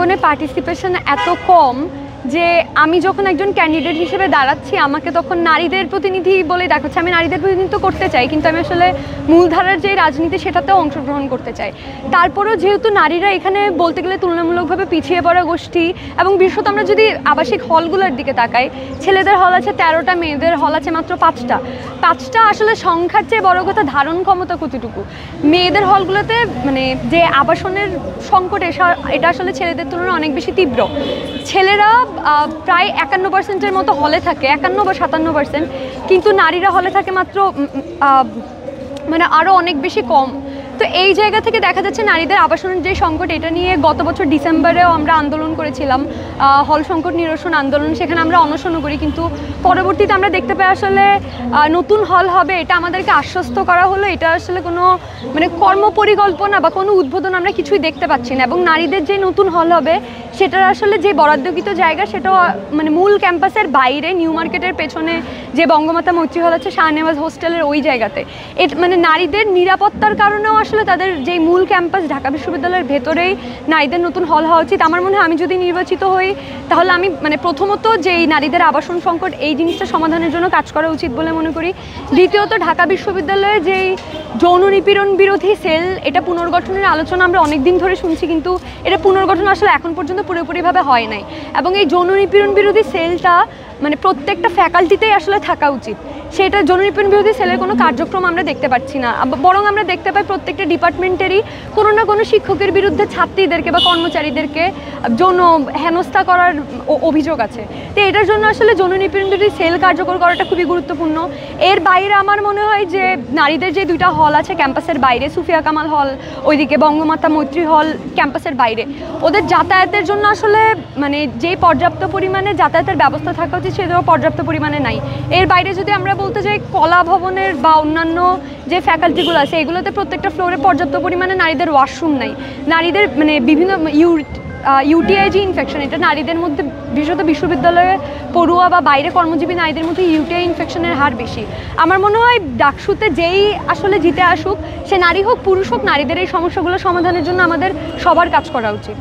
অঙ্গনে পার্টিসিপেশন এত কম যে আমি যখন একজন ক্যান্ডিডেট হিসেবে দাঁড়াচ্ছি আমাকে তখন নারীদের প্রতিনিধি বলেই দেখাচ্ছে। আমি নারীদের প্রতিনিধিত্ব করতে চাই, কিন্তু আমি আসলে মূলধারার যে রাজনীতি সেটাতেও অংশগ্রহণ করতে চাই। তারপরেও যেহেতু নারীরা এখানে বলতে গেলে তুলনামূলকভাবে পিছিয়ে পড়া গোষ্ঠী, এবং বিশেষত আমরা যদি আবাসিক হলগুলোর দিকে তাকাই, ছেলেদের হল আছে 13টা, মেয়েদের হল আছে মাত্র 5টা। আসলে সংখ্যার চেয়ে বড় কথা ধারণ ক্ষমতা কতটুকু। মেয়েদের হলগুলোতে মানে যে আবাসনের সংকট এটা আসলে ছেলেদের তুলনায় অনেক বেশি তীব্র। ছেলেরা প্রায় 51%-এর মতো হলে থাকে, 51 বা 57%, কিন্তু নারীরা হলে থাকে মাত্র মানে আরও অনেক বেশি কম। তো এই জায়গা থেকে দেখা যাচ্ছে নারীদের আবাসনের যে সংকট, এটা নিয়ে গত বছর ডিসেম্বরেও আমরা আন্দোলন করেছিলাম, হল সংকট নিরসন আন্দোলন। সেখানে আমরা অনশনও করি, কিন্তু পরবর্তীতে আমরা দেখতে পাই আসলে নতুন হল হবে এটা আমাদেরকে আশ্বস্ত করা হলো, এটা আসলে কোনো মানে কর্মপরিকল্পনা বা কোনো উদ্বোধন আমরা কিছুই দেখতে পাচ্ছি না। এবং নারীদের যে নতুন হল হবে সেটার আসলে যে বরাদ্দকৃত জায়গা সেটাও মানে মূল ক্যাম্পাসের বাইরে, নিউ মার্কেটের পেছনে যে বঙ্গমাতা মৈত্রী হল আছে, শাহনেওয়াজ হোস্টেলের ওই জায়গাতে। মানে নারীদের নিরাপত্তার কারণেও আসলে তাদের যে মূল ক্যাম্পাস ঢাকা বিশ্ববিদ্যালয়ের ভেতরেই নারীদের নতুন হল হওয়া উচিত। আমার মনে হয় আমি যদি নির্বাচিত হই তাহলে আমি মানে প্রথমত যে এই নারীদের আবাসন সংকট এই জিনিসটা সমাধানের জন্য কাজ করা উচিত বলে মনে করি। দ্বিতীয়ত ঢাকা বিশ্ববিদ্যালয়ে যেই যৌন নিপীড়ন বিরোধী সেল, এটা পুনর্গঠনের আলোচনা আমরা অনেক দিন ধরে শুনছি, কিন্তু এটা পুনর্গঠন আসলে এখন পর্যন্ত পুরোপুরিভাবে হয় নাই। এবং এই যৌন নিপীড়ন বিরোধী সেলটা মানে প্রত্যেকটা ফ্যাকাল্টিতেই আসলে থাকা উচিত। সেটা যৌন নিপীড়ন বিরোধী সেলের কোনো কার্যক্রম আমরা দেখতে পাচ্ছি না, বরং আমরা দেখতে পাই প্রত্যেকটা ডিপার্টমেন্টেরই কোনো না কোনো শিক্ষকের বিরুদ্ধে ছাত্রীদেরকে বা কর্মচারীদেরকে যৌন হেনস্থা করার অভিযোগ আছে। তো এটার জন্য আসলে যৌন নিপীড়ন বিরোধী সেল কার্যকর করাটা খুবই গুরুত্বপূর্ণ। এর বাইরে আমার মনে হয় যে নারীদের যে 2টা হল আছে ক্যাম্পাসের বাইরে, সুফিয়া কামাল হল ওইদিকে, বঙ্গমাতা মৈত্রী হল ক্যাম্পাসের বাইরে, ওদের যাতায়াতের জন্য আসলে মানে যেই পর্যাপ্ত পরিমাণে যাতায়াতের ব্যবস্থা থাকা উচিত সেটাও পর্যাপ্ত পরিমাণে নাই। এর বাইরে যদি আমরা বলতে যাই, কলা ভবনের বা অন্যান্য যে ফ্যাকাল্টিগুলো আছে এগুলোতে প্রত্যেকটা ফ্লোরে পর্যাপ্ত পরিমাণে নারীদের ওয়াশরুম নাই। নারীদের মানে বিভিন্ন ইউটিআইজি ইনফেকশন, এটা নারীদের মধ্যে বিশেষত বিশ্ববিদ্যালয়ে পড়ুয়া বা বাইরে কর্মজীবী নারীদের মধ্যে ইউটিআই ইনফেকশনের হার বেশি। আমার মনে হয় ডাকসুতে যেই আসলে জিতে আসুক, সে নারী হোক পুরুষ হোক, নারীদের এই সমস্যাগুলো সমাধানের জন্য আমাদের সবার কাজ করা উচিত।